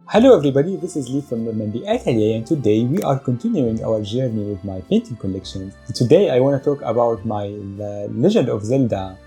Hello everybody, this is Lee from Normandy, Italy, and today we are continuing our journey with my painting collection. Today I want to talk about my Legend of Zelda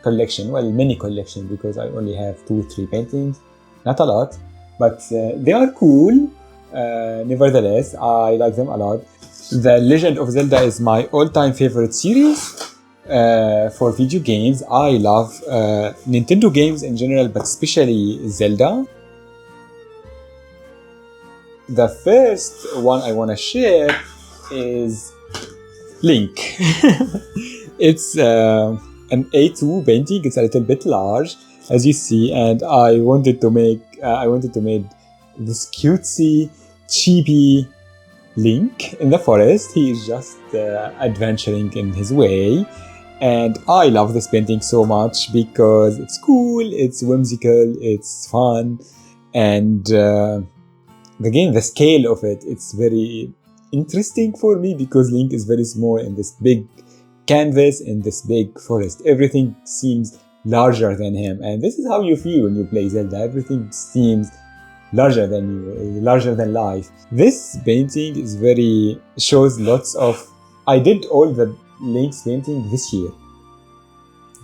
collection, well, mini collection, because I only have 2-3 paintings, not a lot, but they are cool. Nevertheless, I like them a lot. The Legend of Zelda is my all-time favorite series for video games. I love Nintendo games in general, but especially Zelda. The first one I want to share is Link. It's an A2 painting. It's a little bit large, as you see, and I wanted to make this cutesy, chibi Link in the forest. He is just adventuring in his way, and I love this painting so much because it's cool, it's whimsical, it's fun, and again, the scale of it, it's very interesting for me because Link is very small in this big canvas, in this big forest. Everything seems larger than him. And this is how you feel when you play Zelda. Everything seems larger than you, larger than life. This painting shows lots of... I did all the Link's painting this year.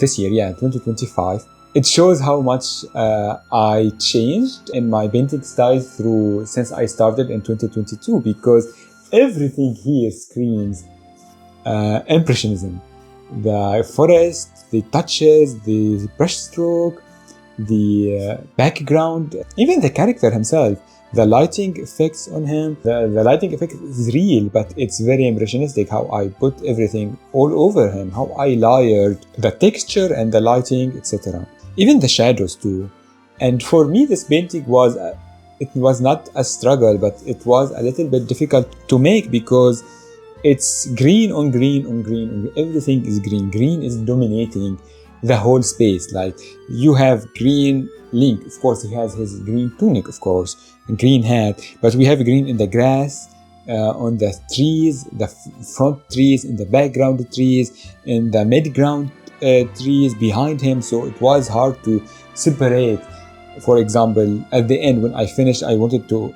2025. It shows how much I changed in my painting style since I started in 2022, because everything here screams impressionism. The forest, the touches, the brush stroke, the background, even the character himself, the lighting effects on him. The lighting effect is real, but it's very impressionistic how I put everything all over him, how I layered the texture and the lighting, etc. Even the shadows too. And for me, this painting it was not a struggle, but it was a little bit difficult to make because it's green on green on green on green. Everything is green. Green is dominating the whole space. Like, you have green Link, of course, he has his green tunic, of course, and green hat, but we have green in the grass, on the trees, the front trees, in the background trees, in the mid-ground trees behind him. So it was hard to separate. For example, at the end when I finished, I wanted to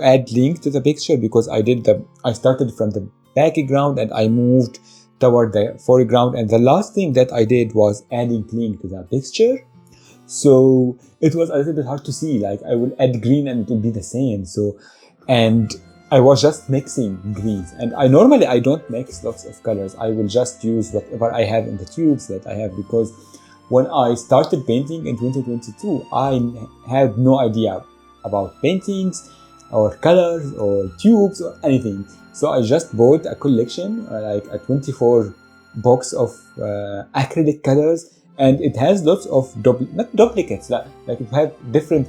add Link to the picture because I started from the background and I moved toward the foreground, and the last thing that I did was adding Link to the picture. So it was a little bit hard to see, like I will add green and it will be the same. And I was just mixing greens, and I normally don't mix lots of colors. I will just use whatever I have in the tubes that I have, because when I started painting in 2022, I had no idea about paintings or colors or tubes or anything. So I just bought a collection, like a 24 box of acrylic colors, and it has lots of not duplicates, like it has different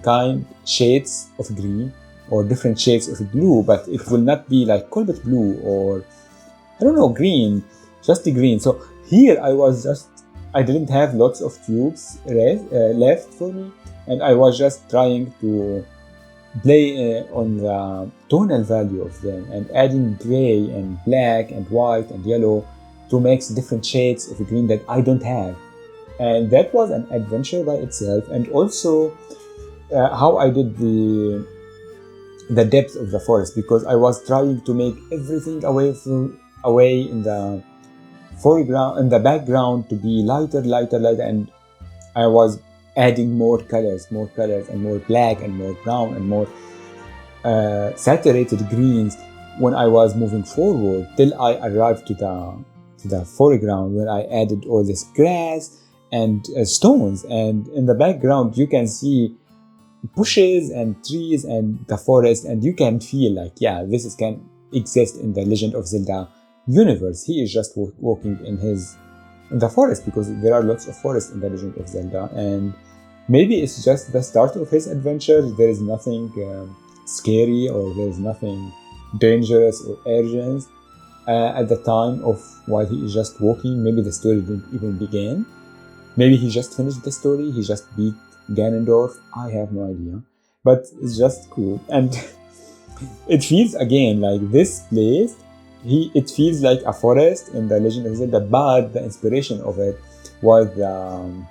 shades of green or different shades of blue, but it will not be like cobalt blue or I don't know, green, just the green. So here I didn't have lots of tubes left for me, and I was just trying to play on the tonal value of them and adding gray and black and white and yellow to make different shades of green that I don't have. And that was an adventure by itself. And also how I did the depth of the forest, because I was trying to make everything away in the foreground and the background to be lighter, and I was adding more colors and more black and more brown and more saturated greens when I was moving forward, till I arrived to the foreground, where I added all this grass and stones, and in the background you can see bushes and trees and the forest, and you can feel like, yeah, this can exist in the Legend of Zelda universe. He is just walking in the forest, because there are lots of forests in the Legend of Zelda, and maybe it's just the start of his adventure. There is nothing scary, or there is nothing dangerous or urgent at the time of while he is just walking. Maybe the story didn't even begin. Maybe he just finished the story, he just beat Ganondorf. I have no idea, but it's just cool. And it feels again like this place, it feels like a forest in the Legend of Zelda, but the inspiration of it was the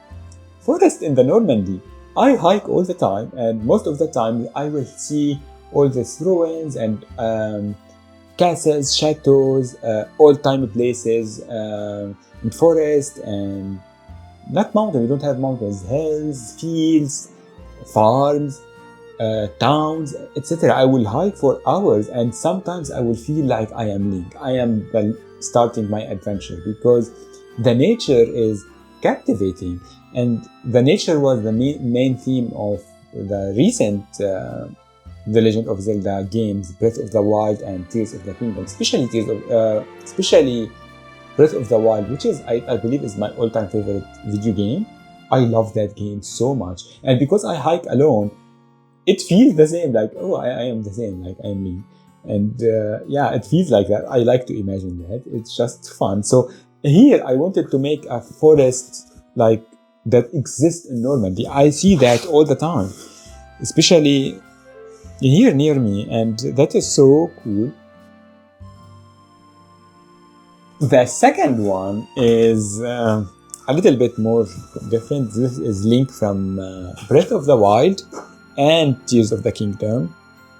forest in the Normandy. I hike all the time, and most of the time I will see all these ruins and castles, chateaus, old-time places, in forest, and not mountains. We don't have mountains. Hills, fields, farms, towns, etc. I will hike for hours, and sometimes I will feel like I am Link. I am starting my adventure because the nature is captivating, and the nature was the main theme of the recent The Legend of Zelda games, Breath of the Wild and Tears of the Kingdom, especially Breath of the Wild, which is I believe is my all-time favorite video game. I love that game so much, and because I hike alone, it feels the same. Like, oh, I am the same. Like, I am me, and yeah, it feels like that. I like to imagine that. It's just fun. So here, I wanted to make a forest like that exists in Normandy. I see that all the time, especially here near me, and that is so cool. The second one is a little bit more different. This is Link from Breath of the Wild and Tears of the Kingdom.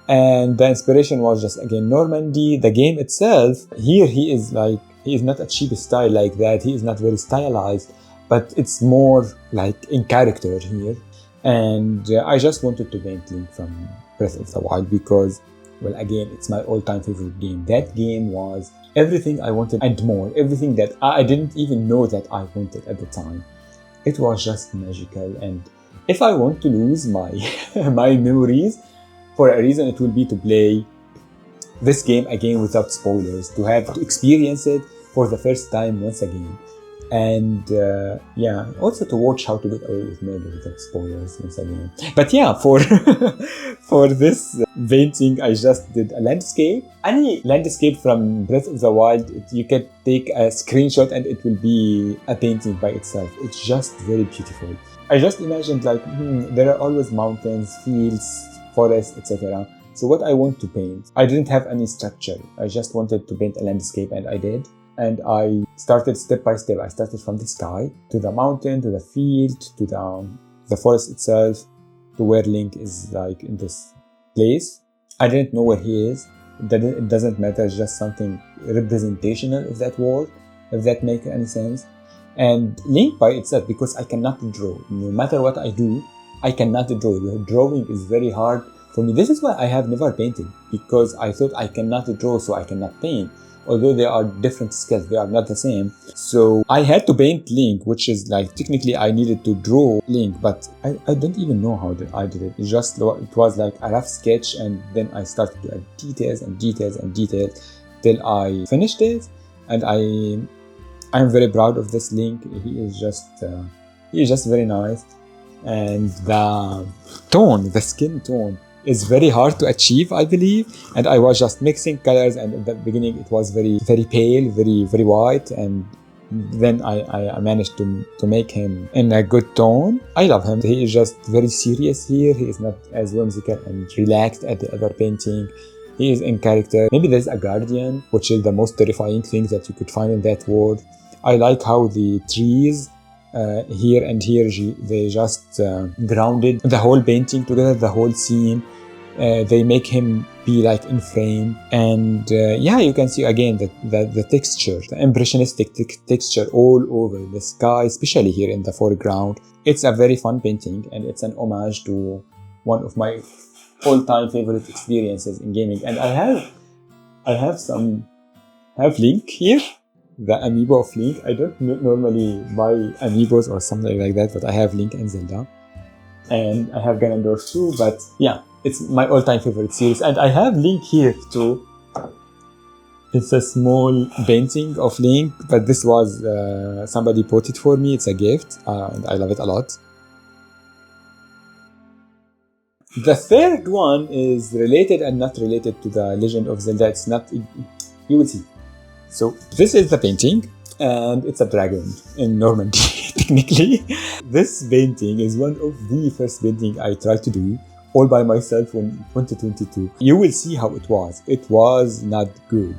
And the inspiration was just, again, Normandy. The game itself, here he is not a cheap style like that. He is not very stylized, but it's more like in character here. And I just wanted to paint Link from Breath of the Wild because, well, again, it's my all-time favorite game. That game was everything I wanted and more. Everything that I didn't even know that I wanted at the time. It was just magical. And if I want to lose my my memories, for a reason, it will be to play this game again without spoilers, to have to experience it for the first time once again. And yeah, also to watch How to Get Away with Murder without spoilers once again. But yeah, for for this painting, I just did a landscape. Any landscape from Breath of the Wild, you can take a screenshot and it will be a painting by itself. It's just very beautiful. I just imagined like, there are always mountains, fields, forests, etc. So what I want to paint, I didn't have any structure. I just wanted to paint a landscape, and I did. And I started step by step. I started from the sky to the mountain, to the field, to the forest itself, to where Link is like in this place. I didn't know where he is. It doesn't matter. It's just something representational of that world, if that makes any sense. And Link by itself, because I cannot draw. No matter what I do, I cannot draw. The drawing is very hard for me. This is why I have never painted, because I thought I cannot draw, so I cannot paint. Although they are different skills, they are not the same. So I had to paint Link, which is like, technically I needed to draw Link, but I don't even know how I did it. It was like a rough sketch, and then I started to add details and details and details till I finished it. And I'm very proud of this Link. He is just very nice. And the skin tone is very hard to achieve, I believe. And I was just mixing colors, and at the beginning it was very, very pale, very, very white, and then I managed to make him in a good tone. I love him. He is just very serious here. He is not as whimsical and relaxed as the other painting. He is in character. Maybe there's a guardian, which is the most terrifying thing that you could find in that world. I like how the trees here and here, they just grounded the whole painting together, the whole scene. They make him be like in frame, and yeah, you can see again the texture, the impressionistic texture all over the sky, especially here in the foreground. It's a very fun painting, and it's an homage to one of my all-time favorite experiences in gaming. And I have Link here, the amiibo of Link. I don't normally buy amiibos or something like that, but I have Link and Zelda. And I have Ganondorf too, but yeah, it's my all-time favorite series. And I have Link here too. It's a small painting of Link, but this was, somebody bought it for me. It's a gift, and I love it a lot. The third one is related and not related to the Legend of Zelda. It's not, you will see. So this is the painting, and it's a dragon in Normandy, technically. This painting is one of the first paintings I tried to do all by myself in 2022. You will see how it was. It was not good.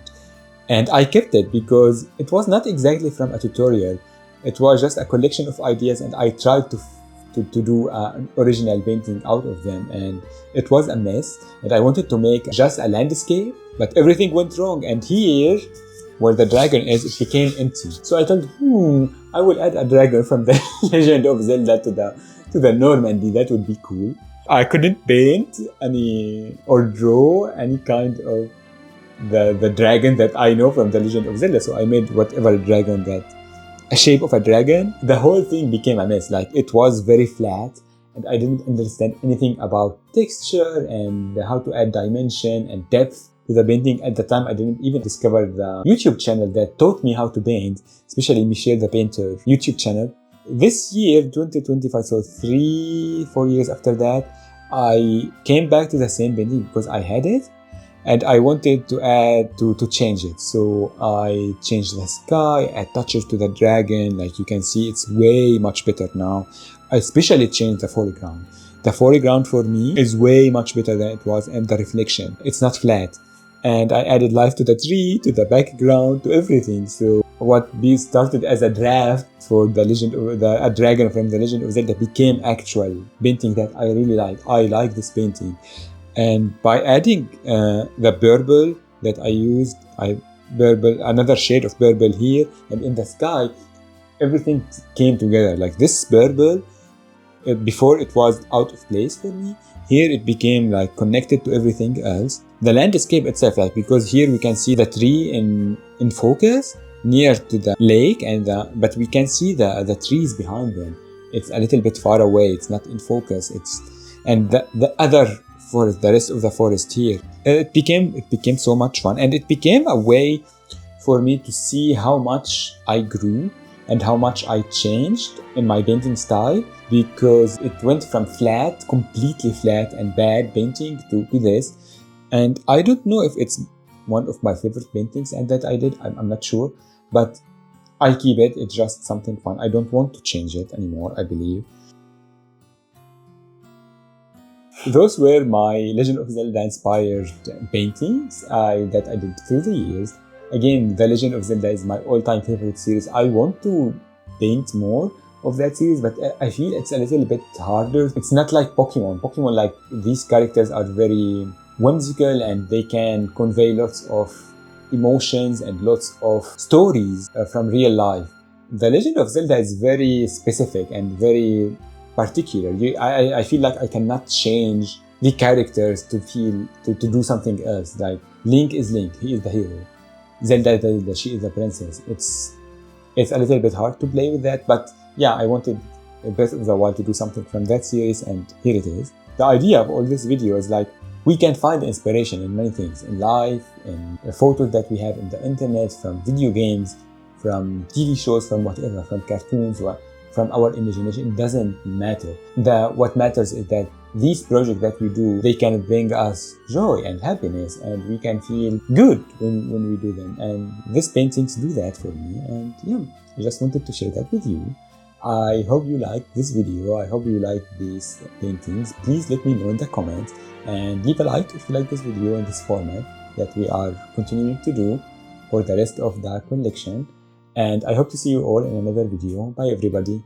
And I kept it because it was not exactly from a tutorial. It was just a collection of ideas, and I tried to to do an original painting out of them, and it was a mess. And I wanted to make just a landscape, but everything went wrong. And here, where the dragon is, it became empty. So I thought, I will add a dragon from the Legend of Zelda to the Normandy. That would be cool. I couldn't paint any or draw any kind of the dragon that I know from the Legend of Zelda. So I made whatever dragon a shape of a dragon. The whole thing became a mess. Like, it was very flat, and I didn't understand anything about texture and how to add dimension and depth to the painting. At the time, I didn't even discover the YouTube channel that taught me how to paint, especially Michel the Painter YouTube channel. This year, 2025, so 3-4 years after that, I came back to the same painting because I had it, and I wanted to add to change it. So I changed the sky, I attached it to the dragon. Like you can see, it's way much better now. I especially changed the foreground. The foreground for me is way much better than it was, and the reflection, it's not flat. And I added life to the tree, to the background, to everything. So what started as a draft for a dragon from the Legend of Zelda became actual painting that I really like. I like this painting. And by adding the purple that I used, another shade of purple here, and in the sky, everything came together. Like this purple, before it was out of place for me, here it became like connected to everything else. The landscape itself, like, because here we can see the tree in focus near to the lake, but we can see the trees behind them. It's a little bit far away. It's not in focus. And the other forest, the rest of the forest here, it became so much fun, and it became a way for me to see how much I grew and how much I changed in my painting style, because it went from completely flat and bad painting to this. And I don't know if it's one of my favorite paintings and that I did, I'm not sure, but I keep it. It's just something fun. I don't want to change it anymore, I believe. Those were my Legend of Zelda inspired paintings that I did through the years. Again, the Legend of Zelda is my all-time favorite series. I want to paint more of that series, but I feel it's a little bit harder. It's not like Pokemon. Pokemon, like, these characters are very whimsical and they can convey lots of emotions and lots of stories from real life. The Legend of Zelda is very specific and very particular. I feel like I cannot change the characters to do something else. Like, Link is Link, he is the hero. Zelda is Zelda, she is the princess. It's a little bit hard to play with that, but yeah, I wanted Breath of the Wild to do something from that series, and here it is. The idea of all this video is like, we can find inspiration in many things, in life, in photos that we have in the internet, from video games, from TV shows, from whatever, from cartoons, or from our imagination. It doesn't matter. What matters is that these projects that we do, they can bring us joy and happiness, and we can feel good when we do them. And these paintings do that for me. And yeah, I just wanted to share that with you. I hope you liked this video. I hope you like these paintings. Please let me know in the comments, and leave a like if you like this video in this format that we are continuing to do for the rest of the collection. And I hope to see you all in another video. Bye everybody.